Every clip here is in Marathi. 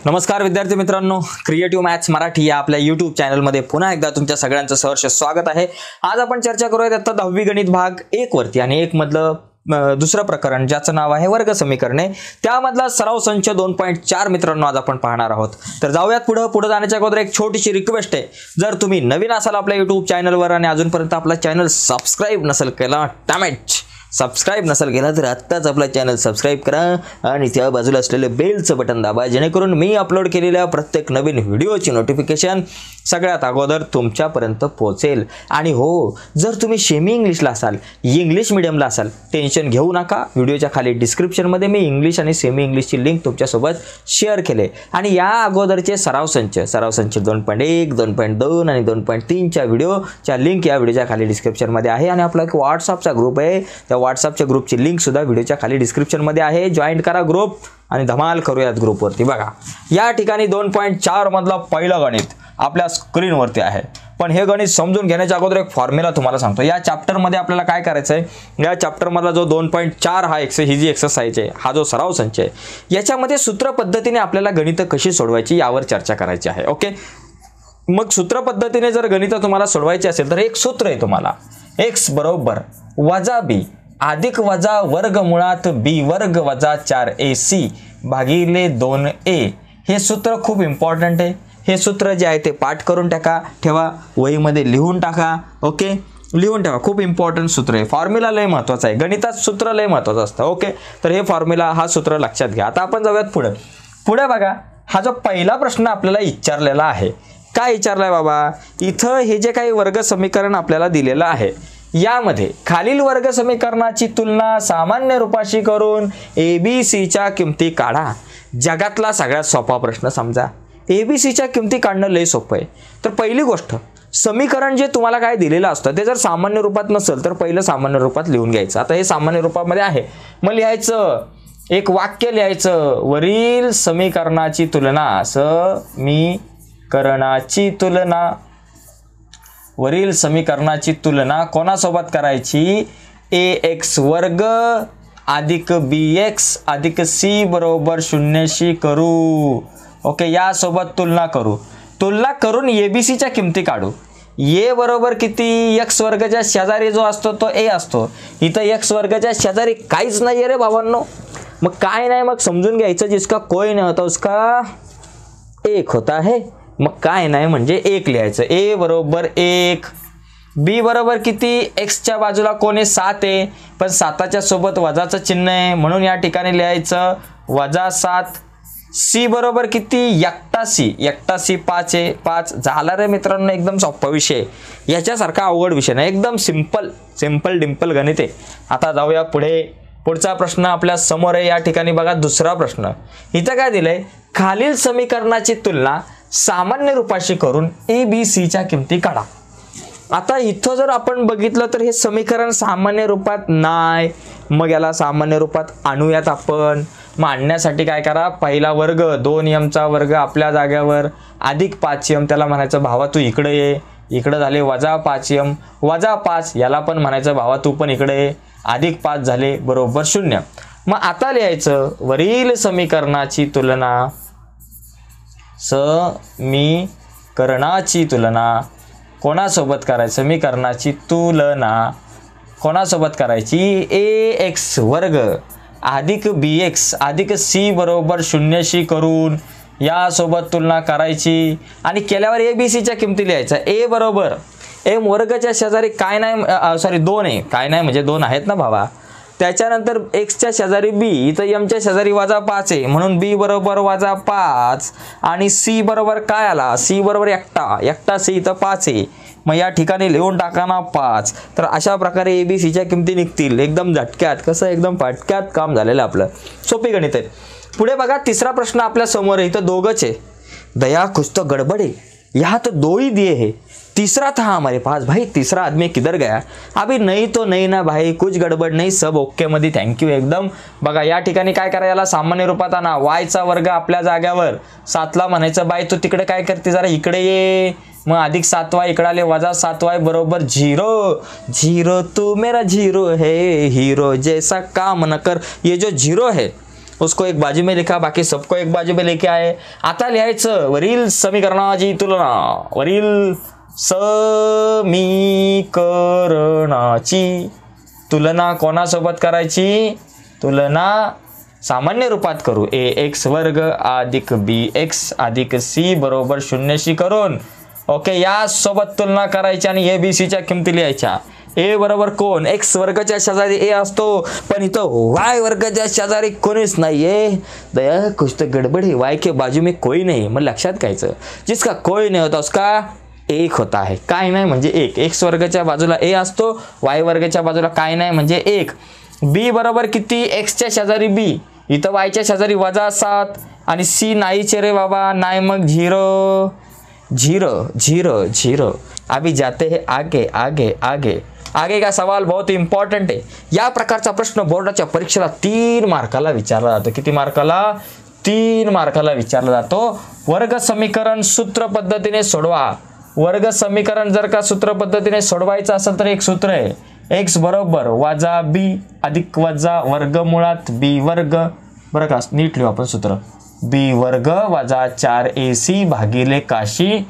नमस्कार विद्यार्थी मित्रांनो, क्रिएटिव्ह मॅथ्स मराठी या आपल्या YouTube चॅनलमध्ये पुन्हा एकदा तुमच्या सगळ्यांचं सहर्ष स्वागत आहे। आज आपण चर्चा करूयात आता 10वी गणित भाग 1 वरती आणि 1 मधलं दुसरं प्रकरण ज्याचं नाव आहे वर्ग समीकरणे, त्यामधला सराव संच 2.4 मित्रांनो आज आपण पाहणार आहोत। तर जाऊयात पुढे जाण्याच्या अगोदर एक छोटीशी रिक्वेस्ट आहे, जर तुम्ही नवीन असाल आपल्या YouTube चॅनलवर आणि अजूनपर्यंत आपला चॅनल सबस्क्राइब नसेल केला, सबस्क्राइब नसेल केला तर आत्ताच आपला चॅनल सबस्क्राइब करा आणि त्या बाजूला असलेले बेलचं बटन दाबा, जेणेकरून मी अपलोड केलेल्या प्रत्येक नवीन व्हिडिओची नोटिफिकेशन सगळ्यात अगोदर तुमच्यापर्यंत पोहोचेल। आणि हो, जर तुम्ही सेमी इंग्लिशला असाल, इंग्लिश मीडियमला असाल, टेन्शन घेऊ नका, व्हिडिओच्या खाली डिस्क्रिप्शनमध्ये मी इंग्लिश आणि सेमी इंग्लिशची लिंक तुमच्यासोबत शेअर केले आणि या अगोदरचे सराव संच 2.1, 2.2 आणि 2.3च्या व्हिडिओच्या लिंक या व्हिडिओच्या खाली डिस्क्रिप्शनमध्ये आहे आणि आपला एक व्हॉट्सअपचा ग्रुप आहे, त्या व्हॉट्सअपच्या ग्रुपची लिंक सुद्धा व्हिडिओच्या खाली डिस्क्रिप्शनमध्ये आहे। जॉइन करा ग्रुप आणि धमाल करूयात ग्रुपवरती। बघा, या ठिकाणी 2.4 मधला पहिला गणित आपल्या स्क्रीनवरती आहे, पण हे गणित समजून घेण्याच्या अगोदर एक फॉर्म्युला तुम्हाला सांगतो। या चॅप्टर मध्ये आपल्याला काय करायचं आहे, या चॅप्टर मधला जो 2.4 हा ही जी एक्सरसाइज आहे, हा जो सराव संच आहे, याच्यामध्ये सूत्र पद्धतीने आपल्याला गणित कशी सोडवायची यावर चर्चा करायची आहे। ओके, मग सूत्र पद्धतीने जर गणित तुम्हाला सोडवायची असेल तर एक सूत्र आहे तुम्हाला, x बरोबर वजा b अधिक वजा वर्गमुळात b वर्ग वजा 4ac भागिले 2a। हे सूत्र खूप इम्पॉर्टंट आहे। हे सूत्र जे आहे ते पाठ करून ठेवा, वहीमध्ये लिहून टाका। ओके, लिहून ठेवा, खूप इम्पॉर्टंट सूत्र आहे। फॉर्म्युला लय महत्त्वाचा आहे, गणितात सूत्र लय महत्त्वाचं असतं। ओके, तर हे फॉर्म्युला हा सूत्र लक्षात घ्या। आता आपण जाऊयात पुढे बघा, हा जो पहिला प्रश्न आपल्याला विचारलेला आहे, काय विचारलाय बाबा, इथं हे जे काही वर्ग समीकरण आपल्याला दिलेलं आहे, यामध्ये खालील वर्ग समीकरणाची तुलना सामान्य रूपाशी करून ABCच्या किमती काढा। जगातला सगळ्यात सोपा प्रश्न समजा, ABCच्या किमती काढणं लय सोपं आहे। तर पहिली गोष्ट, समीकरण जे तुम्हाला काय दिलेलं असतं ते जर सामान्य रूपात नसेल तर पहिलं सामान्य रूपात लिहून घ्यायचं। आता हे सामान्य रूपामध्ये आहे, मग लिहायचं एक वाक्य लिहायचं, वरील समीकरणाची तुलना, वरील समीकरणाची तुलना कोणासोबत करायची, ax वर्ग अधिक bx अधिक c बरोबर 0 करू। ओके, यासोबत तुलना करून ABCच्या किमती काढू। a बरोबर किती, x वर्गाच्या शेजारी जो असतो तो a असतो, इथं x वर्गाच्या शेजारी काहीच नाही रे बाबांनो, मग काय नाही, मग समजून घ्यायचं जिसका कोई नहीं होता उसका एक होता है, मग काय नाही म्हणजे 1 लिहायचं। a बरोबर 1, b बरोबर किती, x च्या बाजूला कोण आहे 7 आहे, पण 7च्या सोबत वजाचं चिन्ह आहे म्हणून या ठिकाणी लिहायचं वजा 7। c बरोबर किती, एकटा c 5 आहे, 5 झाला रे मित्रांनो, एकदम सोपा विषय, याच्यासारखा अवघड विषय नाही, एकदम सिंपल डिंपल गणित आहे। आता जाऊया पुढचा प्रश्न आपल्या समोर आहे। या ठिकाणी बघा दुसरा प्रश्न, इथं काय दिलंय, खालील समीकरणाची तुलना सामान्य रूपाशी करून ABCच्या किमती काढा। आता इथं जर आपण बघितलं तर हे समीकरण सामान्य रूपात नाही, मग याला सामान्य रूपात आणूयात आपण। मग आणण्यासाठी काय करा, पहिला वर्ग 2m वर्ग आपल्या जाग्यावर अधिक 5m, त्याला म्हणायचं भावा तू इकडे ये, इकडे झाले वजा 5m वजा 5, याला पण म्हणायचं भावा तू पण इकडे ये, अधिक 5 झाले बरोबर 0। मग आता लिहायचं वरील समीकरणाची तुलना, कोणासोबत करायची, समीकरणाची तुलना कोणासोबत करायची, ax वर्ग अधिक bx अधिक c बरोबर 0 करून यासोबत तुलना करायची आणि केल्यावर ABCच्या किमती लिहायच्या। a बरोबर m वर्गाच्या शेजारी काय नाही, 2 आहे, काय नाही म्हणजे 2 आहेत ना भावा, त्याच्यानंतर x च्या शेजारी b, इथं m च्या शेजारी वजा 5 आहे म्हणून b बरोबर वजा 5 आणि c बरोबर काय आला, c बरोबर एकटा c, इथं 5 आहे, मग या ठिकाणी लिहून टाका ना 5। तर अशा प्रकारे ABCच्या किमती निघतील, एकदम झटक्यात, कसं एकदम फटक्यात काम झालेलं आपलं, सोपी गणित आहे। पुढे बघा तिसरा प्रश्न आपल्या समोर आहे, इथं दोघंच आहे, दया कुछ तो गड़बड़ है, यहाँ तो 2 ही दिए है, तीसरा था हमारे पास, भाई तीसरा आदमी किधर गया, अभी नहीं तो नहीं ना भाई, कुछ गडबड नहीं, सब ओके मध्ये, थँक्यू एकदम। बघा या ठिकाणी काय करा, याला सामान्य रूपात आणा, y चा वर्ग आपल्या जाग्यावर 7ला म्हणायचं बाई तू तिकडे काय करते, जरा इकडे ये, मग अधिक 7y इकडे आले वजा 7y बरोबर 0 तू मेरा 0 है, हीरो जैसा काम न कर। ये जो 0 है उसको एक बाजू में लिखा, बाकी सबको एक बाजू में लेके आए. आता लिहायचं वरील समीकरणाची तुलना. वरील समीकरणाची तुलना कोणासोबत करायची? तुलना सामान्य रूपात करू. ax वर्ग अधिक bx अधिक c बरोबर 0शी करून ओके या सोबत तुलना करायची आणि a b c च्या किमती लिहायच्या. a बरोबर कोण? x वर्गाच्या शेजारी a असतो, पण इथं y वर्गाच्या शेजारी कोणीच नाहीये. दया कुछ तो गडबड है, y के बाजू में कोई नहीं. मग लक्षात घ्यायचं जिसका कोई नहीं होता उसका एक होता है. काय नाही म्हणजे एक. x वर्गाच्या बाजूला a असतो, y वर्गाच्या बाजूला काय नाही म्हणजे एक. b बरोबर किती? x च्या शेजारी b, इथं y च्या शेजारी -7 आणि c नाहीचे रे बाबा, नाही मग 0 0 0 0. अभी जाते हैं आगे आगे आगे. आगे का सवाल बहुत इंपॉर्टंट आहे. या प्रकारचा प्रश्न बोर्डाच्या परीक्षेला 3 मार्काला विचारला जातो. किती मार्काला? 3 मार्काला विचारला जातो. वर्ग समीकरण सूत्र पद्धतीने सोडवा. वर्ग समीकरण जर का सूत्र पद्धतीने सोडवायचं असेल तर एक सूत्र आहे, x बरोबर वजा b अधिक वजा वर्गमुळात b वर्ग. बरं का, नीट लिहू आपण सूत्र. b वर्ग वजा 4ac भागिले काशी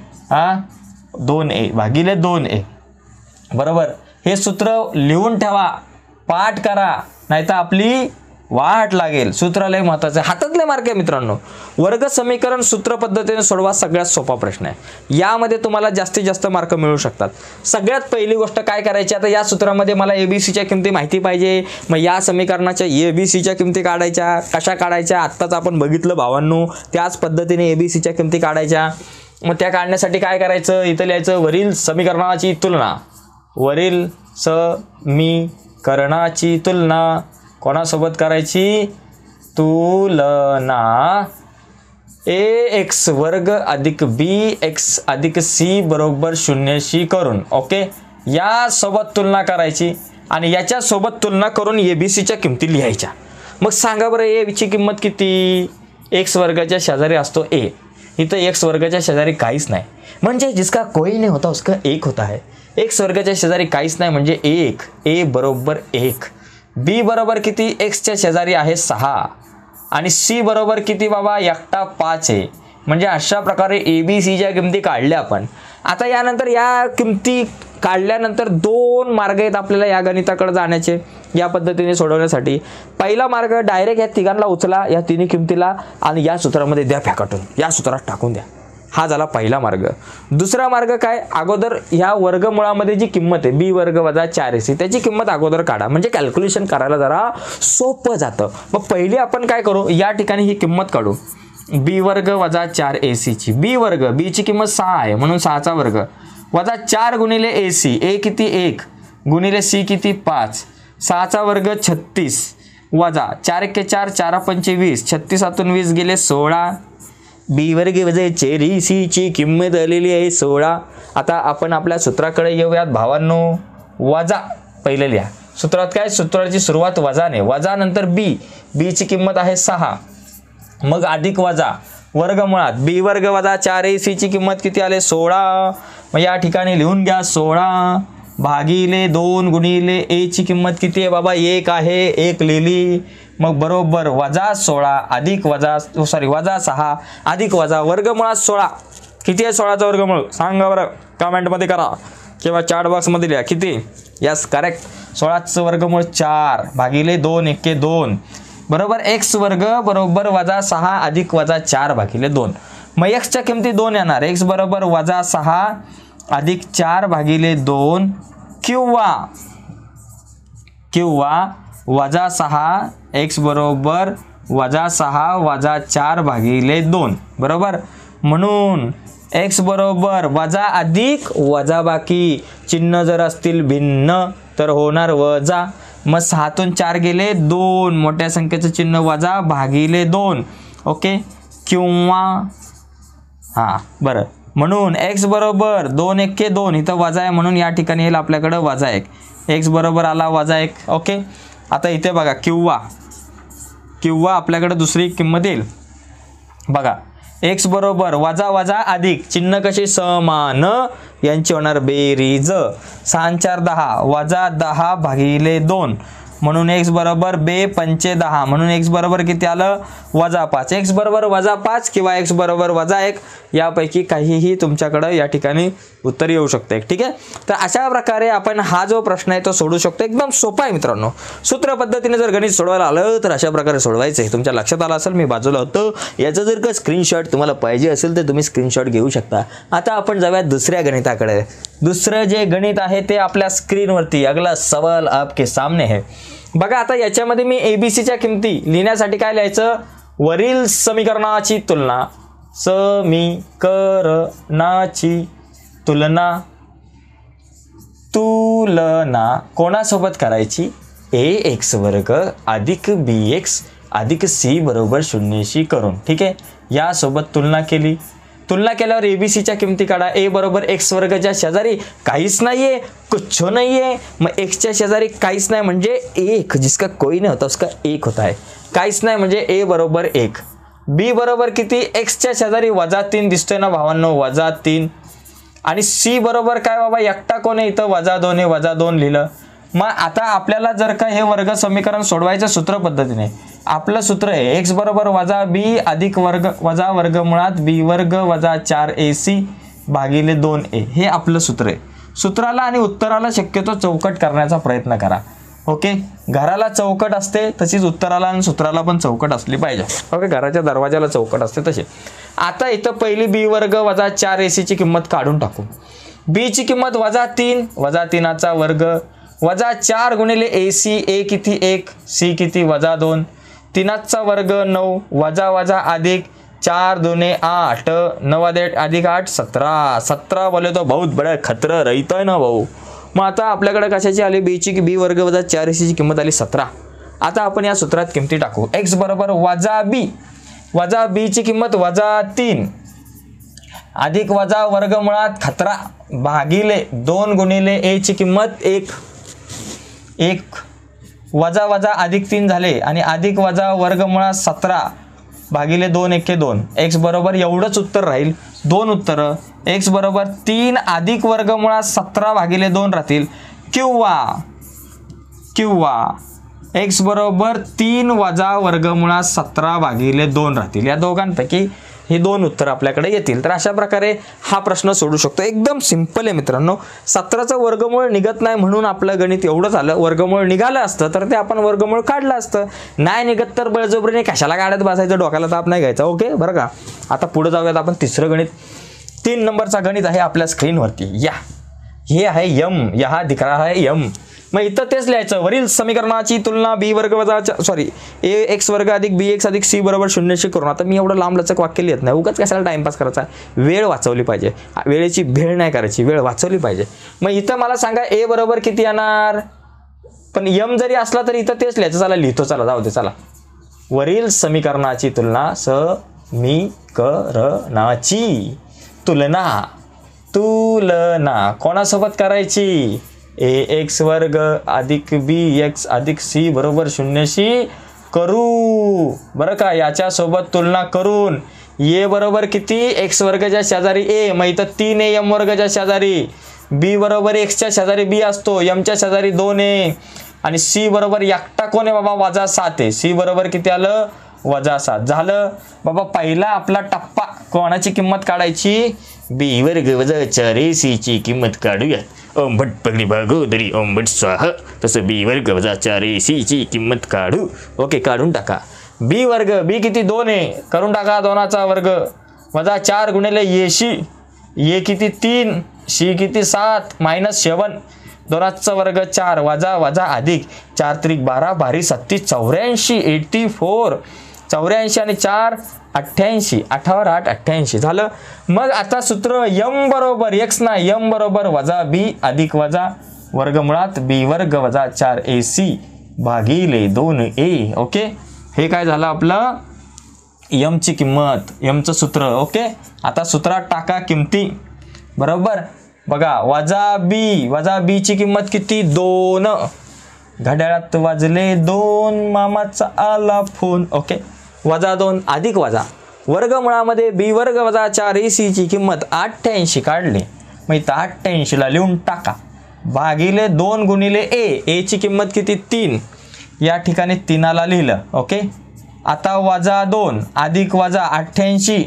2a भागिले 2a. बरोबर, हे सूत्र लिहून ठेवा, पाठ करा, नाहीतर आपली वाट लागेल. सूत्र लय महत्वाचं आहे, हातातले मार्क आहे मित्रांनो. वर्ग समीकरण सूत्र पद्धतीने सोडवा सगळ्यात सोपा प्रश्न आहे. यामध्ये तुम्हाला जास्तीत जास्त मार्क मिळू शकतात. सगळ्यात पहिली गोष्ट काय करायची, आता या सूत्रामध्ये मला एबीसीच्या किमती माहिती पाहिजे. मग या समीकरणाच्या एबीसीच्या किमती काढायच्या. कशा काढायच्या? आत्ताच आपण बघितलं भावांनो, त्याच पद्धतीने एबीसीच्या किमती काढायच्या. मग त्या काढण्यासाठी काय करायचं? इथं लिहायचं वरील समीकरणाची तुलना. वरील समीकरणाची तुलना कोणासोबत करायची? तुलना ax वर्ग अधिक bx अधिक c बरोबर 0शी करून. ओके, या सोबत तुलना करायची आणि याच्या सोबत तुलना करून abcच्या किमती लिहायच्या. मग सांगा बरं, a ची किंमत किती? x वर्गाच्या शेजारी असतो a, इथं x वर्गाच्या शेजारी काहीच नाही म्हणजे जिसका कोई नहीं होता उसका एक होता है. x वर्गाच्या शेजारी काहीच नाही म्हणजे 1, a बरोबर 1. b बरोबर किती? x च्या शेजारी आहे 6 आणि c बरोबर किती बाबा? एकटा 5 आहे. म्हणजे अशा प्रकारे abcच्या किमती काढल्या आपण. आता यानंतर या किमती काढल्यानंतर 2 मार्ग आहेत आपल्याला या गणिताकडे जाण्याचे या पद्धतीने सोडवण्यासाठी. पहिला मार्ग डायरेक्ट या तिघांना उचला, या तिन्ही किमतीला, आणि या सूत्रामध्ये द्या फेकाटून, या सूत्रात टाकून द्या. हा झाला पहिला मार्ग. दुसरा मार्ग काय? अगोदर ह्या वर्गमुळामध्ये जी किंमत आहे b वर्ग वजा 4ac त्याची किंमत अगोदर काढा, म्हणजे कॅल्क्युलेशन करायला जरा सोपं जातं. मग पहिली आपण काय करू, या ठिकाणी ही किंमत काढू. b वर्ग वजा 4ac ची. b वर्ग, b ची किंमत 6 आहे म्हणून 6चा वर्ग वजा 4 गुणिले ac, a किती 1 गुणिले c किती 5, 6चा वर्ग 36 वजा 4 × 4 4 × 5 20, 36 आतून 20 गेले 16. बी वर्ग वजा 4ac ची किंमत आलेली आहे 16. आता आपण आपल्या सूत्राकडे येऊयात भावांनो. वजा पहिले लिहा. सूत्रात काय? सूत्राची सुरुवात वजाने, वजा नंतर b ची किंमत आहे 6, मग अधिक वजा वर्गमुळात b वर्ग वजा 4ac ची किंमत किती आले? 16. मग या ठिकाणी लिहून घ्या 16 भागिले 2 गुणिले a ची किंमत किती आहे बाबा? 1 आहे, 1 लिहिली. मग बरोबर वजा 16 अधिक वजा वजा 6 अधिक वजा वर्गमुळात 16 किती आहे? 16चा वर्गमूळ सांगा बरं, कमेंटमध्ये करा किंवा चॅट बॉक्समध्ये लिहा किती. Yes, correct. 16चं वर्गमूळ 4 भागिले 2 1 2 बरोबर x वर्ग बरोबर वजा 6 अधिक वजा 4 भागिले 2. मग x च्या किमती 2 येणार. x बरोबर वजा 6 अधिक 4 भागिले 2 किंवा वजा 6 x बरोबर वजा 6 वजा 4 भागिले 2 बरोबर. म्हणून x बरोबर वजा अधिक वजा बाकी, चिन्ह जर असतील भिन्न तर होणार वजा. मग 6तून 4 गेले 2, मोठ्या संख्येचं चिन्ह वजा भागिले 2. ओके, किंवा हां बरं, म्हणून x बरोबर 2 1 2 इथं वजा आहे म्हणून या ठिकाणी येईल आपल्याकडे वजा 1. x बरोबर आला वजा 1. ओके, आता इथे बघा किंवा आपल्याकडे दुसरी किंमत येईल बघा. x बरोबर वजा वजा अधिक, चिन्ह कशी समान, यांची होणार बेरीज. 6 4 10 वजा 10 भागिले 2 म्हणून x बरोबर बे पंचे 10 म्हणून x बरोबर किती आलं -5. x बरोबर -5 किंवा x बरोबर -1 यापैकी काहीही तुमच्याकडे या ठिकाणी उत्तर येऊ शकते. ठीक आहे. तर अशा प्रकारे आपण हा जो प्रश्न आहे तो सोडू शकतो. एकदम सोपा आहे मित्रांनो. सूत्र पद्धतीने जर गणित सोडवायला आलं तर अशा प्रकारे सोडवायचं आहे. तुमच्या लक्षात आलं असेल, मी बाजूला होतो. याचं जर का स्क्रीनशॉट तुम्हाला पाहिजे असेल तर तुम्ही स्क्रीनशॉट घेऊ शकता. आता आपण जाऊया दुसऱ्या गणिताकडे. दुसरं जे गणित आहे ते आपल्या स्क्रीनवरती, अगला सवाल आपके सामने है. बघा आता याच्यामध्ये मी एबीसीच्या किमती लिहिण्यासाठी काय लिहायचं, वरील समीकरणाची तुलना, समीकरणाची तुलना कोणासोबत करायची, ax वर्ग अधिक bx अधिक c बरोबर 0 करून. ठीक आहे. यासोबत तुलना केली. तुलना केल्यावर एबीसीच्या किमती काढा. a बरोबर x वर्गच्या शेजारी काहीच नाहीये, कुछ नाहीये. मग x च्या शेजारी काहीच नाही म्हणजे 1, जिसका कोई नहीं होता उसका 1 होता है. काहीच नाही म्हणजे a बरोबर 1. b बरोबर किती, x च्या शेजारी -3 दिसतोय ना भावांनो, -3. आणि c बरोबर काय बाबा, एकटा कोण आहे इथं, -2 आहे, -2 लिहिलं. मग आता आपल्याला जर का हे वर्ग समीकरण सोडवायचं सूत्र पद्धतीने, आपलं सूत्र आहे x बरोबर -b अधिक वर्ग वजा वर्गमुळात b वर्ग वजा 4ac भागिले 2a. हे आपलं सूत्र आहे. सूत्राला आणि उत्तराला शक्यतो चौकट करण्याचा प्रयत्न करा. ओके. घराला चौकट असते तशीच उत्तराला आणि सूत्राला पण चौकट असली पाहिजे. ओके. घराच्या दरवाजाला चौकट असते तसे. आता इथं पहिली b वर्ग वजा 4ac ची किंमत काढून टाकू. b ची किंमत -3 -3चा वर्ग वजा 4 गुणिले ac, a किती 1, c किती -2, 3चा वर्ग 9 वजा वजा अधिक 4 दूने 8, 9 अधिक 8 17. 17 बोले तो बहुत बड़ा खतरा रहता है ना भाऊ. मग आता आपल्याकडे कशाची आली, b वर्ग वजा 4ac ची किंमत आली 17. आता आपण या सूत्रात किमती टाकू. x बरोबर -b ची किंमत -3 अधिक वजा वर्गमुळात 17 भागिले 2 गुणिले a ची किंमत 1 वजा वजा अधिक 3 झाले आणि अधिक वजा वर्गमुळात 17 भागिले 2 1 2. x बरोबर एवढंच उत्तर राहील. 2 उत्तर. x बरोबर 3 अधिक वर्गमुळात 17 भागिले 2 राहतील किंवा x बरोबर 3 वजा वर्गमुळात 17 भागिले 2 राहतील. या दोघांपैकी हे 2 उत्तर आपल्याकडे येतील. तर अशा प्रकारे हा प्रश्न सोडू शकतो. एकदम सिंपल आहे मित्रांनो. 17चं वर्गमूळ निघत नाही म्हणून आपलं गणित एवढं झालं. वर्गमूळ निघालं असतं तर ते आपण वर्गमूळ काढलं असतं. नाही निघत तर बळजबरीने कशाला काढत बसायचं, डोक्याला ताप नाही घ्यायचा. ओके बरं का. आता पुढे जाऊयात आपण. तिसरं गणित, 3 नंबरचा गणित आहे आपल्या स्क्रीनवरती. हे आहे यम, यहा दिख रहा है यम. मग इथं तेच लिहायचं, वरील समीकरणाची तुलना b वर्ग वजा ax वर्ग अधिक bx अधिक c बरोबर 0 करून. आता मी एवढं लांब लचक वाक्य लिहित नाही, उगाच कशाला टाइमपास करायचा. वेळ वाचवली पाहिजे, वेळेची भेळ नाही करायची, वेळ वाचवली पाहिजे. मग इथं मला सांगा a बरोबर किती येणार, पण m जरी असला तरी इथं तेच लिहायचं. चला लिहितो, चला जाऊ दे. चला, वरील समीकरणाची तुलना, समीकरणाची तुलना कोणासोबत करायची, ax वर्ग अधिक bx अधिक c बरोबर 0 करू. बरं का. याच्या सोबत तुलना करून a बरोबर किती, x वर्गच्या शेजारी a, मग इथं 3 आहे m वर्गच्या शेजारी. b बरोबर x च्या शेजारी b असतो, m च्या शेजारी 2 आहे. आणि c बरोबर एकटा कोण आहे बाबा, -7 आहे. c बरोबर किती आलं, -7 झालं बाबा. पहिला आपला टप्पा, कोणाची किंमत काढायची, b वर्ग वजा 4ac ची किंमत काढूया. ओंभट पगडी भागोदरी ओंभट स्वाहा. तसं b वर्ग वजा 4ac ची किंमत काढू. ओके, काढून टाका. b वर्ग, b किती 2 आहे, करून टाका. 2चा वर्ग वजा 4 गुणिले ac, a किती 3, c किती 7 -7. 2चा वर्ग 4 वजा वजा अधिक 4 त्रिक 12 भारी 37 84 84. 84 आणि 4 88, 8 वर 8 88 झालं. मग आता सूत्र m बरोबर x ना, m बरोबर वजा b अधिक वजा वर्गमुळात b वर्ग वजा 4ac भागिले 2a. ओके, हे काय झालं आपलं m ची किंमत, m चं सूत्र. ओके, आता सूत्रात टाका किमती. बरोबर. बघा, वजा b ची किंमत किती, 2. घड्याळात वाजले 2, मामाचा आला फोन. ओके, वजा 2 अधिक वजा वर्गमुळामध्ये b वर्ग वजा 4ac ची किंमत 88 काढली. मग इथं 88 ला लिहून टाका भागिले 2 गुणिले a ची किंमत किती 3. या ठिकाणी 3ला लिहिलं. ओके, आता वजा 2 अधिक वजा 88,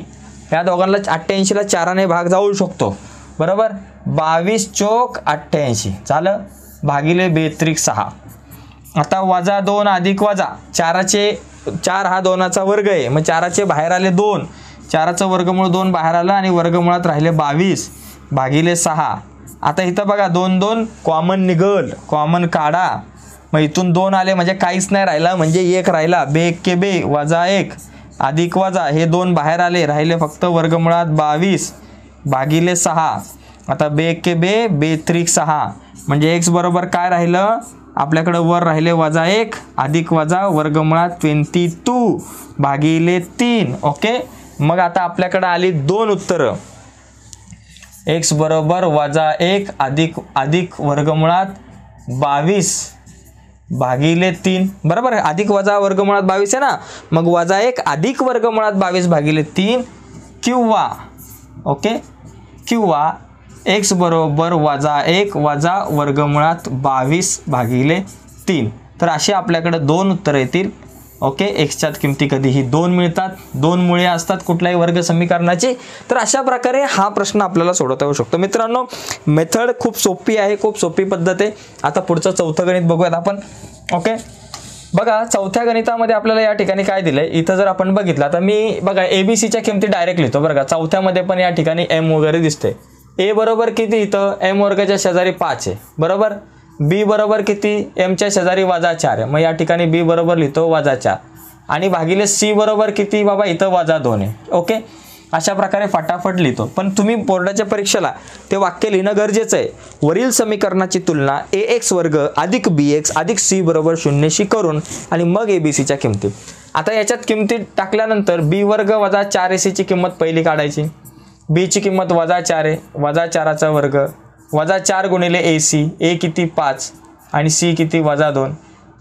या दोघांना 88ला 4ने भाग जाऊ शकतो. बरोबर, 22 चोक 88 झालं, भागिले 42.6. आता वजा 2 अधिक वजा 4 हा 2चा वर्ग आहे, मग 4चे बाहेर आले 2, 4चं वर्गमूळ 2 बाहेर आलं आणि वर्गमुळात राहिले 22 भागिले 6. आता इथं बघा 2 2 कॉमन निघल, कॉमन काढा, मग इथून 2 आले म्हणजे काहीच नाही राहिला, म्हणजे 1 राहिला. बे के बे वजा 1 अधिक वजा हे 2 बाहेर आले, राहिले फक्त वर्गमुळात 22 भागिले 6. आता बे के बे 42.6 म्हणजे x बरोबर काय राहिलं आपल्याकडे, वर राहिले वजा 1 अधिक वजा वर्गमुळात 22 भागिले 3. ओके, मग आता आपल्याकडे आली 2 उत्तरं. x बरोबर वजा 1 अधिक वर्गमुळात 22 भागिले 3. बरोबर आहे, अधिक वजा वर्गमुळात 22 आहे ना, मग वजा 1 अधिक वर्गमुळात 22 भागिले 3 किंवा ओके, किंवा x बरोबर वजा 1 वजा वर्गमुळात 22 भागिले 3. तर असे आपल्याकडे 2 उत्तरं येतील. ओके, एक्सच्यात किमती कधीही 2 मिळतात, 2 मुळे असतात कुठल्याही वर्ग समीकरणाची. तर अशा प्रकारे हा प्रश्न आपल्याला सोडवता येऊ शकतो. मित्रांनो, मेथड खूप सोपी आहे, खूप सोपी पद्धत आहे. आता पुढचं चौथं गणित बघूयात आपण. ओके, बघा चौथ्या गणितामध्ये आपल्याला या ठिकाणी काय दिलंय, इथं जर आपण बघितलं तर मी बघा ABCच्या किमती डायरेक्ट लिहितो. बरं का, चौथ्यामध्ये पण या ठिकाणी m वगैरे दिसते. a बरोबर किती, इथं m वर्गाच्या शेजारी 5 आहे. बरोबर, b बरोबर किती, m च्या शेजारी वजा 4 आहे, मग या ठिकाणी b बरोबर लिहितो वजा 4 आणि भागिले c बरोबर किती बाबा, इथं वजा 2 आहे. ओके, अशा प्रकारे फटाफट लिहितो. पण तुम्ही बोर्डाच्या परीक्षेला ते वाक्य लिहिणं गरजेचं आहे. वरील समीकरणाची तुलना ax वर्ग अधिक bx अधिक c बरोबर 0शी करून आणि मग ABCच्या किमती. आता याच्यात किमती टाकल्यानंतर b वर्ग वजा 4ac ची किंमत पहिली काढायची. b ची किंमत वजा 4 आहे, वजा 4चा वर्ग वजा 4 गुणिले ac, a किती 5 आणि c किती वजा 2,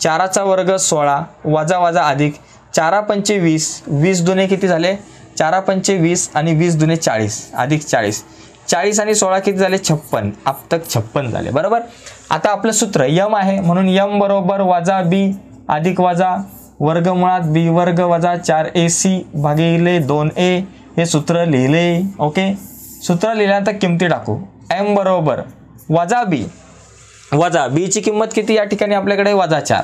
4चा वर्ग 16 वजा वजा अधिक 4 पंचे 20, 20 दुने किती झाले, 4 पंचे 20 आणि 20 दुने 40 अधिक 40, 40 आणि 16 किती झाले 56, आपतक 56 झाले. बरोबर, आता आपलं सूत्र m आहे म्हणून m बरोबर वजा b अधिक वजा वर्गमुळात b वर्ग वजा 4ac भागिले 2a, हे सूत्र लिहिले. ओके, सूत्र लिहिल्यानंतर किमती टाकू. m बरोबर वजा b, वजा b ची किंमत किती या ठिकाणी आपल्याकडे वजा 4,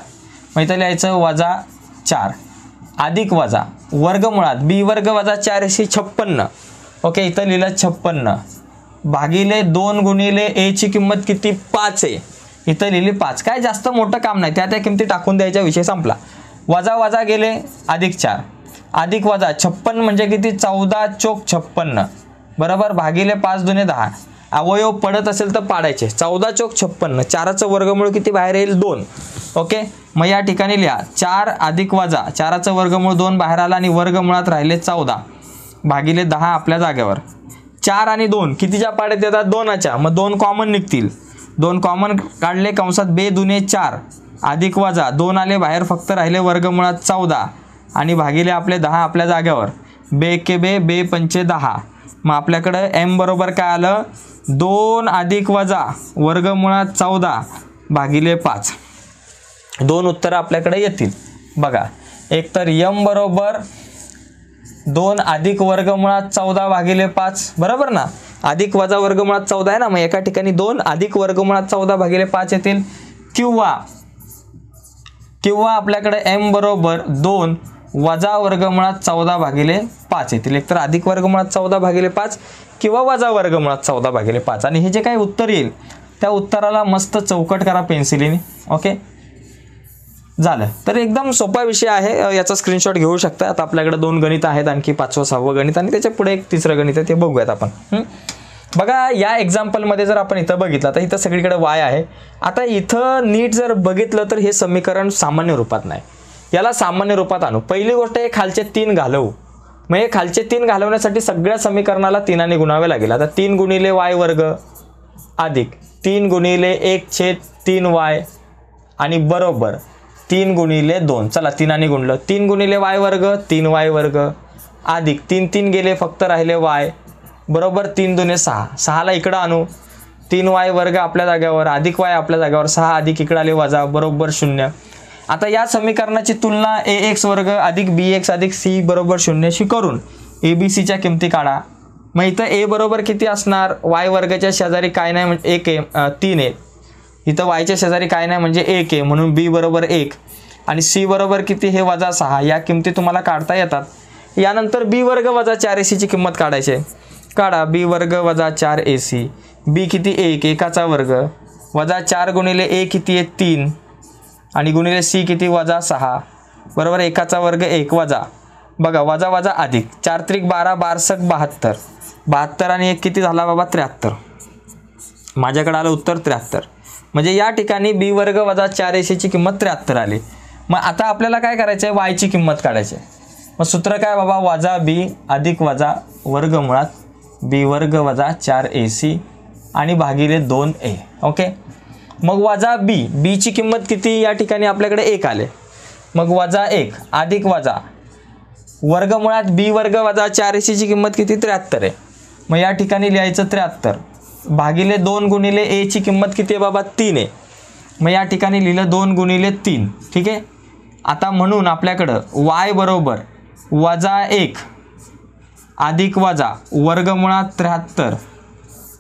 मग इथं लिहायचं वजा 4 अधिक वजा वर्गमुळात b वर्ग वजा 4ac 56. ओके, इथं लिहिलं 56 भागिले 2 गुणिले a ची किंमत किती 5 आहे, इथं लिहिली 5. काय जास्त मोठं काम नाही, त्या किमती टाकून द्यायचा, विषय संपला. वजा वजा गेले अधिक 4 अधिक वजा 56 म्हणजे किती 14 चोक 56. बरोबर, भागिले 5 दुने 10, अवयव पडत असेल तर पाडायचे. 14 चोक 56, 4चं वर्गमूळ किती बाहेर येईल 2. ओके, मग या ठिकाणी लिहा 4 अधिक वजा 4चं वर्गमूळ 2 बाहेर आला आणि वर्गमुळात राहिले 14 भागिले 10 आपल्या जागेवर. 4 आणि 2 कितीच्या पाड्यात येतात 2च्या, मग 2 कॉमन निघतील, 2 कॉमन काढले, कंसात बे दुने 4 अधिक वजा 2 आले बाहेर, फक्त राहिले वर्गमुळात 14 आणि भागिले आपले 10 आपल्या जागेवर. बे के बे बे पंचे 10, मग आपल्याकडं m बरोबर काय आलं 2 अधिक वजा वर्गमुळात 14 भागिले 5. 2 उत्तरं आपल्याकडे येतील. बघा, एक तर m बरोबर 2 अधिक वर्गमुळात 14 भागिले 5, बरोबर ना, अधिक वजा वर्गमुळात 14 आहे ना, मग एका ठिकाणी 2 अधिक वर्गमुळात 14 भागिले 5 येतील. किंवा आपल्याकडे m बरोबर 2 वजा वर्गमुळात 14 भागिले 5 येतील. एक तर अधिक वर्गमुळात 14 भागिले 5 किंवा वजा वर्गमुळात 14 भागिले 5. आणि हे जे काही उत्तर येईल त्या उत्तराला मस्त चौकट करा पेन्सिलीने. ओके, झालं. तर एकदम सोपा विषय आहे, याचा स्क्रीनशॉट घेऊ शकता. आता आपल्याकडे 2 गणित आहेत, आणखी 5वं 6वं गणित आणि त्याच्या पुढे एक 3रं गणित आहे, ते बघूयात आपण. बघा, या एक्झाम्पलमध्ये जर आपण इथं बघितलं तर इथं सगळीकडे y आहे. आता इथं नीट जर बघितलं तर हे समीकरण सामान्य रूपात नाही, याला सामान्य रूपात आणू. पहिली गोष्ट हे खालचे 3 घालवू, मग हे खालचे 3 घालवण्यासाठी सगळ्या समीकरणाला 3 ने गुणावे लागेल. आता 3 गुणिले y वर्ग अधिक 3 गुणिले 1/3y आणि बरोबर 3 गुणिले 2. चला 3 ने गुणलं, 3 गुणिले y वर्ग 3y वर्ग अधिक 3 3 गेले, फक्त राहिले y बरोबर 3 दुने 6, 6ला इकडं आणू, 3y वर्ग आपल्या जागेवर अधिक y आपल्या जागेवर, 6 अधिक इकडे आले वजा बरोबर 0. आता या समीकरणाची तुलना ax वर्ग अधिक bx अधिक c बरोबर 0शी करून abcच्या किमती काढा. मग इथं a बरोबर किती असणार, y वर्गाच्या शेजारी काय नाही म्हणजे 1 आहे, 3 आहे. इथं y च्या शेजारी काय नाही म्हणजे 1 आहे, म्हणून b बरोबर 1 आणि c बरोबर किती हे वजा 6. या किमती तुम्हाला काढता येतात. यानंतर b वर्ग वजा 4ac ची किंमत काढायची आहे. काढा. b वर्ग वजा 4ac, b किती 1, एकाचा वर्ग वजा 4 गुणिले a किती आहे 3 आणि गुणिले c किती वजा 6 बरोबर एकाचा वर्ग 1 वजा बघा वजा वजा अधिक 4 त्रिक 12 12 72 72 आणि 1 किती झाला बाबा 73. माझ्याकडे आलं उत्तर 73. म्हणजे या ठिकाणी b वर्ग वजा 4ac ची किंमत 73 आली. मग आता आपल्याला काय करायचं आहे, y ची किंमत काढायची आहे. मग सूत्र काय बाबा, वजा b अधिक वजा वर्गमुळात b वर्ग वजा 4ac आणि भागिले 2a. ओके. मग वजा b ची किंमत किती, या ठिकाणी आपल्याकडे 1 आले. मग वजा 1 अधिक वजा वर्गमुळात b वर्ग वजा 4ac ची किंमत किती 73 आहे. मग या ठिकाणी लिहायचं 73 भागिले 2 गुणिले a ची किंमत किती आहे बाबा 3 आहे. मग या ठिकाणी लिहिलं 2 गुणिले 3. ठीक आहे. आता म्हणून आपल्याकडं y बरोबर वजा 1 अधिक वजा वर्गमुळात 73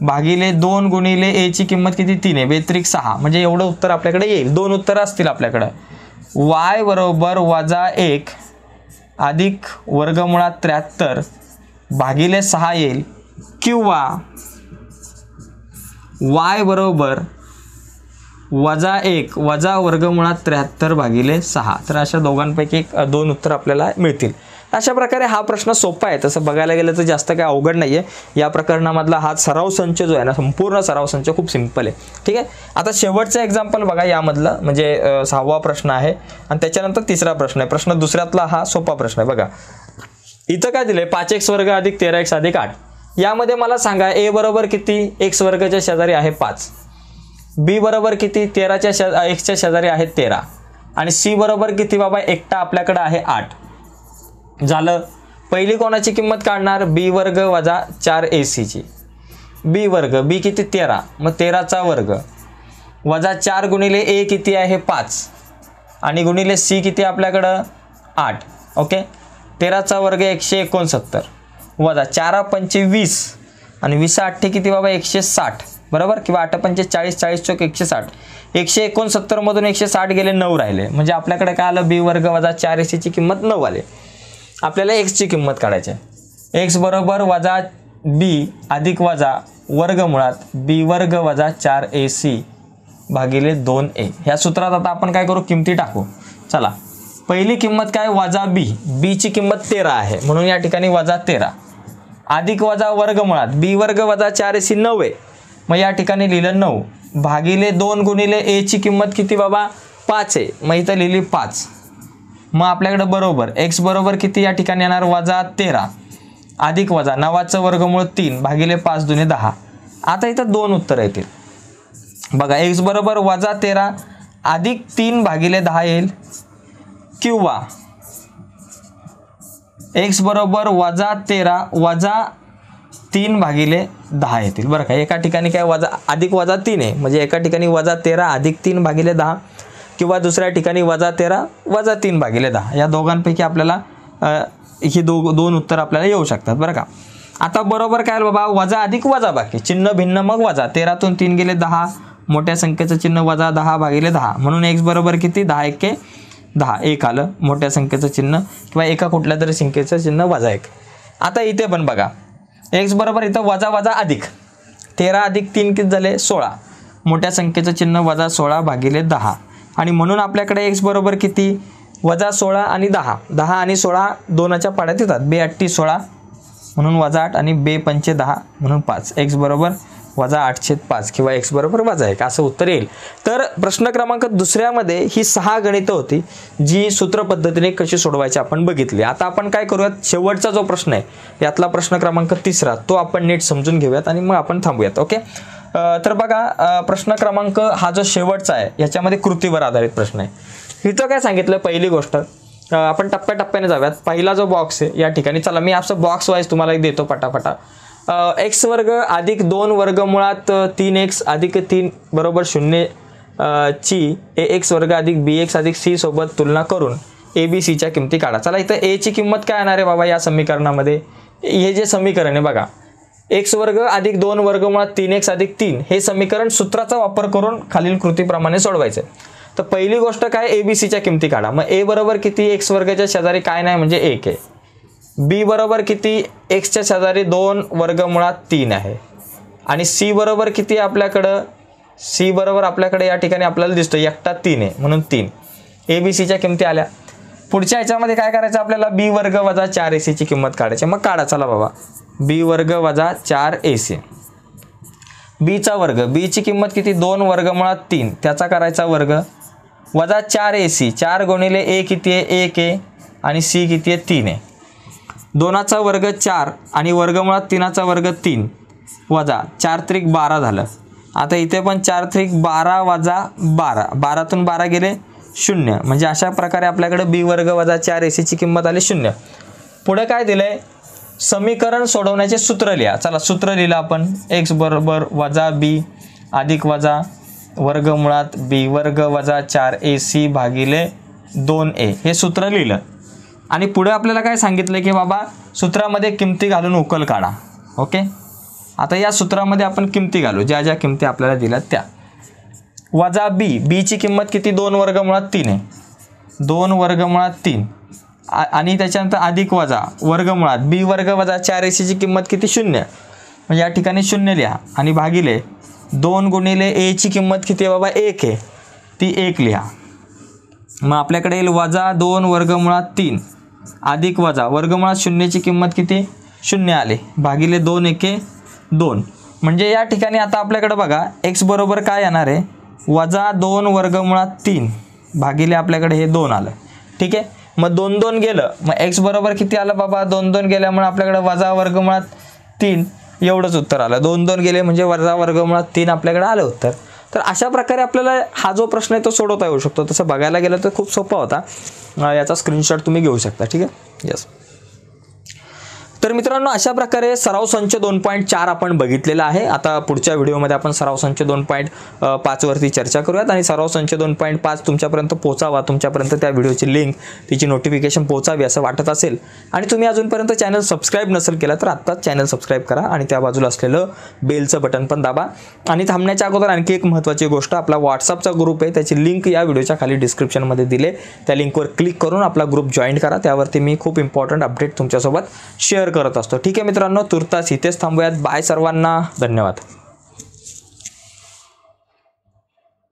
भागिले 2 गुणिले a ची किंमत किती 3 आहे, बेत्रिक 6. म्हणजे एवढं उत्तर आपल्याकडे येईल. 2 उत्तरं असतील आपल्याकडे. y बरोबर वजा 1 अधिक वर्गमुळात 73 भागिले 6 येईल, किंवा y बरोबर वजा 1 वजा वर्गमुळात 73 भागिले 6. तर अशा दोघांपैकी 2 उत्तर आपल्याला मिळतील. अशा प्रकारे हा प्रश्न सोपा आहे. तसं बघायला गेलं तर जास्त काही अवघड नाही आहे. या प्रकरणामधला हा सराव संच जो आहे ना, संपूर्ण सराव संच खूप सिंपल आहे. ठीक आहे. आता शेवटचं एक्झाम्पल बघा यामधलं, म्हणजे 6वा प्रश्न आहे आणि त्याच्यानंतर 3रा प्रश्न आहे. प्रश्न दुसऱ्यातला हा सोपा प्रश्न आहे. बघा इथं काय दिले, 5x वर्ग अधिक 13x अधिक 8. यामध्ये मला सांगा a बरोबर किती, x वर्गाच्या शेजारी आहे 5, b बरोबर किती, 13च्या x च्या शेजारी आहे 13 आणि c बरोबर किती बाबा, एकटा आपल्याकडे आहे 8. झालं. पहिली कोणाची किंमत काढणार, b वर्ग वजा 4ac ची. b वर्ग, b किती 13, मग 13चा वर्ग वजा 4 गुणिले a किती आहे 5 आणि गुणिले c किती आपल्याकडं 8. ओके. 13चा वर्ग 169 वजा 4 पंचे 20 आणि 20 8 किती बाबा 160 बरोबर, किंवा 8 पंचे 40 40 चौक 160. 169 मधून 160 गेले, 9 राहिले. म्हणजे आपल्याकडे काय आलं, b वर्ग वजा 4ac ची किंमत 9 आली. आपल्याला x ची किंमत काढायची आहे. x बरोबर वजा b अधिक वजा वर्गमुळात b वर्ग वजा 4ac भागिले 2a. ह्या सूत्रात आता आपण काय करू, किमती टाकू. चला. पहिली किंमत काय, वजा b ची किंमत 13 आहे म्हणून या ठिकाणी वजा 13 अधिक वजा वर्गमुळात b वर्ग वजा 4ac 9 आहे. मग या ठिकाणी लिहिलं 9 भागिले 2 गुणिले a ची किंमत किती बाबा 5 आहे. मग इथं लिहिली 5. मग आपल्याकडे बरोबर x बरोबर किती या ठिकाणी येणार, वजा 13 अधिक वजा 9चं वर्गमूळ 3 भागिले 5 दुने 10. आता इथं 2 उत्तर येतील बघा. x बरोबर वजा 13 अधिक 3 भागिले 10 येईल, किंवा x बरोबर वजा 13 वजा 3 भागिले 10 येतील. बरं का, एका ठिकाणी काय वजा अधिक वजा 3 आहे, म्हणजे एका ठिकाणी वजा 13 अधिक 3 भागिले 10, किंवा दुसऱ्या ठिकाणी वजा 13 वजा 3 भागिले 10. या दोघांपैकी आपल्याला ही दोन उत्तर आपल्याला येऊ शकतात. बरं का. आता बरोबर काय बाबा, वजा अधिक वजा बाकी, चिन्ह भिन्न मग वजा. 13तून 3 गेले 10, मोठ्या संख्येचं चिन्ह वजा 10 भागिले 10 म्हणून x बरोबर किती 10 एके 10, 1 आलं. मोठ्या संख्येचं चिन्ह किंवा एका कुठल्या तरी संख्येचं चिन्ह वजा 1. आता इथे पण बघा, x बरोबर इथं वजा वजा अधिक 13 अधिक 3 किती झाले 16, मोठ्या संख्येचं चिन्ह वजा 16 भागिले 10 आणि म्हणून आपल्याकडे x बरोबर किती वजा 16 आणि 10. 10 आणि 16 दोनाच्या पाड्यात येतात. 2 8 16 म्हणून वजा 8 आणि 2 5 10 म्हणून 5. x बरोबर वजा 8/5 किंवा x बरोबर वजा 1 असं उत्तर येईल. तर प्रश्न क्रमांक दुसऱ्यामध्ये ही 6 गणितं होती जी सूत्र पद्धतीने कशी सोडवायची आपण बघितली. आता आपण काय करूयात, शेवटचा जो प्रश्न आहे यातला प्रश्न क्रमांक 3 तो आपण नीट समजून घेऊयात आणि मग आपण थांबूयात. ओके. तर बघा, प्रश्न क्रमांक हा जो शेवटचा आहे याच्यामध्ये कृतीवर आधारित प्रश्न आहे. इथं काय सांगितलं, पहिली गोष्ट आपण टप्प्याटप्प्याने जाऊयात. पहिला जो बॉक्स आहे या ठिकाणी, चला मी असं बॉक्स वाईज तुम्हाला देतो पटापटा. x वर्ग अधिक 2 वर्गमुळात 3x अधिक 3 बरोबर 0 ची ax वर्ग अधिक bx अधिक c सोबत तुलना करून abcच्या किमती काढा. चला इथं a ची किंमत काय येणार आहे बाबा या समीकरणामध्ये? हे जे समीकरण आहे बघा, x वर्ग अधिक 2 वर्गमुळात 3x अधिक 3 हे समीकरण सूत्राचा वापर करून खालील कृतीप्रमाणे सोडवायचं. तर पहिली गोष्ट काय, abcच्या किमती काढा. मग a बरोबर किती, x वर्गाच्या शेजारी काय नाही म्हणजे 1 आहे. b बरोबर किती, x च्या शेजारी 2 वर्गमुळात 3 आहे. आणि c बरोबर किती आपल्याकडं, c बरोबर आपल्याकडे या ठिकाणी आपल्याला दिसतो एकटा 3 आहे म्हणून 3. abcच्या किमती आल्या. पुढच्या ह्याच्यामध्ये काय करायचं आपल्याला, b वर्ग वजा 4ac ची किंमत काढायची. मग काढा चला बाबा, b वर्ग वजा 4ac, b चा वर्ग, b ची किंमत किती 2 वर्गमुळात 3 त्याचा करायचा वर्ग वजा 4ac, 4 गुणिले a किती आहे 1 आहे आणि c किती आहे 3 आहे. 2चा वर्ग 4 आणि वर्गमुळात 3चा वर्ग 3 वजा 4 त्रिक 12 झालं. आता इथे पण 4 त्रिक 12 वजा 12, 12तून 12 गेले 0, म्हणजे अशा प्रकारे आपल्याकडे b वर्ग वजा 4ac ची किंमत आली 0. पुढे काय दिलंय, समीकरण सोडवण्याचे सूत्र लिहा. चला सूत्र लिहिलं आपण, x बरोबर वजा b अधिक वजा वर्गमुळात b वर्ग वजा 4ac भागिले 2a हे सूत्र लिहिलं. आणि पुढे आपल्याला काय सांगितलं की बाबा सूत्रामध्ये किमती घालून उकल काढा. ओके, आता या सूत्रामध्ये आपण किमती घालू, ज्या ज्या किमती आपल्याला दिल्यात त्या. वजा b ची किंमत किती 2 वर्गमुळात 3 आहे, 2 वर्गमुळात 3 आणि त्याच्यानंतर अधिक वजा वर्गमुळात b वर्ग वजा 4ac ची किंमत किती 0, म्हणजे या ठिकाणी 0 लिहा आणि भागिले 2 गुणिले a ची किंमत किती आहे बाबा 1 आहे, ती 1 लिहा. मग आपल्याकडे येईल वजा 2 वर्गमुळात 3 अधिक वजा वर्गमुळात 0 ची किंमत किती 0 आले भागिले 2 1 2. म्हणजे या ठिकाणी आता आपल्याकडे बघा x बरोबर काय येणार आहे, वजा 2 वर्गमुळात 3 भागिले आपल्याकडे हे 2 आलं. ठीक आहे, मग 2 2 गेलं, मग x बरोबर किती आलं बाबा 2 2 गेल्यामुळे आपल्याकडे वजा वर्गमुळात 3 एवढंच उत्तर आलं. 2 2 गेले म्हणजे वजा वर्गमुळात 3 आपल्याकडे आलं उत्तर. तर अशा प्रकारे आपल्याला हा जो प्रश्न आहे तो सोडवता येऊ शकतो. तसं बघायला गेलं तर खूप सोपा होता. याचा स्क्रीनशॉट तुम्ही घेऊ शकता. ठीक आहे, यस. तर मित्रांनो अशा प्रकारे सराव संच 2.4 आपण बघितलेला आहे. आता पुढच्या व्हिडिओमध्ये आपण सराव संच 2.5 वरती चर्चा करूयात आणि सराव संच 2.5 तुमच्यापर्यंत पोहोचावा, तुमच्यापर्यंत त्या व्हिडिओची लिंक तिची नोटिफिकेशन पोहोचावी असं वाटत असेल आणि तुम्ही अजूनपर्यंत चॅनल सबस्क्राईब नसेल केला तर आत्ताच चॅनल सबस्क्राईब करा आणि त्या बाजूला असलेलं बेलचं बटन पण दाबा. आणि थांबण्याच्या अगोदर आणखी एक महत्त्वाची गोष्ट, आपला व्हॉट्सअपचा ग्रुप आहे त्याची लिंक या व्हिडिओच्या खाली डिस्क्रिप्शनमध्ये दिले, त्या लिंकवर क्लिक करून आपला ग्रुप जॉईन करा. त्यावरती मी खूप इम्पॉर्टंट अपडेट तुमच्यासोबत शेअर करत असतो. ठीक आहे मित्रांनो, तुर्तास इथेच थांबूयात. बाय सर्वांना, धन्यवाद.